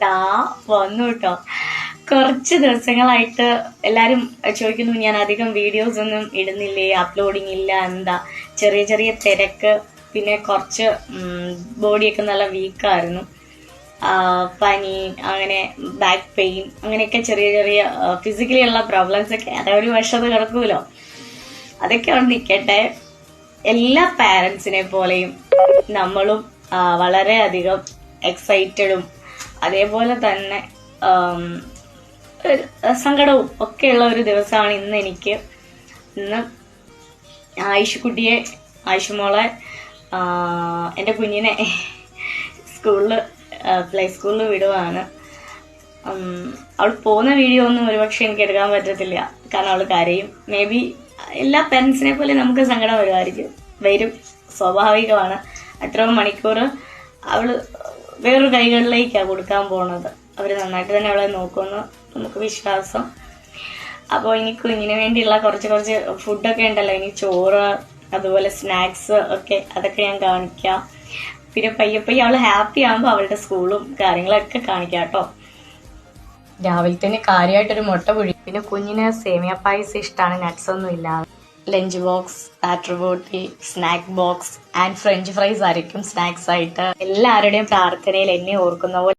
ദാ വന്നു കേട്ടോ. കുറച്ച് ദിവസങ്ങളായിട്ട് എല്ലാരും ചോദിക്കുന്നു ഞാൻ അധികം വീഡിയോസ് ഒന്നും ഇടുന്നില്ലേ, അപ്ലോഡിങ് ഇല്ല, എന്താ ചെറിയ ചെറിയ തിരക്ക്, പിന്നെ കുറച്ച് ബോഡിയൊക്കെ നല്ല വീക്കായിരുന്നു, പനി, അങ്ങനെ ബാക്ക് പെയിൻ, അങ്ങനെയൊക്കെ ചെറിയ ചെറിയ ഫിസിക്കലി ഉള്ള പ്രോബ്ലംസ് ഒക്കെ അതൊരു വശത്ത് കിടക്കുമല്ലോ. അതൊക്കെ അവിടെ നിൽക്കട്ടെ. എല്ലാ പാരൻസിനെ പോലെയും നമ്മളും വളരെയധികം എക്സൈറ്റഡും അതേപോലെ തന്നെ സങ്കടവും ഒക്കെയുള്ള ഒരു ദിവസമാണ് ഇന്ന് എനിക്ക്. ഇന്ന് ആയിഷുമോളെ എൻ്റെ കുഞ്ഞിനെ പ്ലേ സ്കൂളിൽ വിടുവാണ്. അവൾ പോകുന്ന വീഡിയോ ഒന്നും ഒരുപക്ഷെ എനിക്ക് എടുക്കാൻ പറ്റത്തില്ല, കാരണം അവൾ കരയും. മേ ബി എല്ലാ പേരൻസിനെ പോലെ നമുക്ക് സങ്കടം വരും, സ്വാഭാവികമാണ്. അത്രയും മണിക്കൂർ അവള് വേറൊരു കൈകളിലേക്കാണ് കൊടുക്കാൻ പോണത്. അവർ നന്നായിട്ട് തന്നെ അവളെ നോക്കുമെന്ന് നമുക്ക് വിശ്വാസം. അപ്പോൾ ഇനി കുഞ്ഞിന് വേണ്ടിയുള്ള കുറച്ച് ഫുഡൊക്കെ ഉണ്ടല്ലോ, ഇനി ചോറ്, അതുപോലെ സ്നാക്സ് ഒക്കെ, അതൊക്കെ ഞാൻ കാണിക്കാം. പിന്നെ പയ്യെ അവള് ഹാപ്പി ആകുമ്പോൾ അവളുടെ സ്കൂളും കാര്യങ്ങളൊക്കെ കാണിക്കാം കേട്ടോ. രാവിലെ തന്നെ കാര്യമായിട്ടൊരു മുട്ട പൊഴി. പിന്നെ കുഞ്ഞിന് സേമിയ പായസം ഇഷ്ടമാണ്, നട്ട്സ് ഒന്നും ഇല്ലാതെ. Lunch box, water bottle, snack box and French fries ആയിരിക്കും സ്നാക്സ് ആയിട്ട്. എല്ലാവരുടെയും പ്രാർത്ഥനയിൽ എന്നെ ഓർക്കുന്ന പോലെ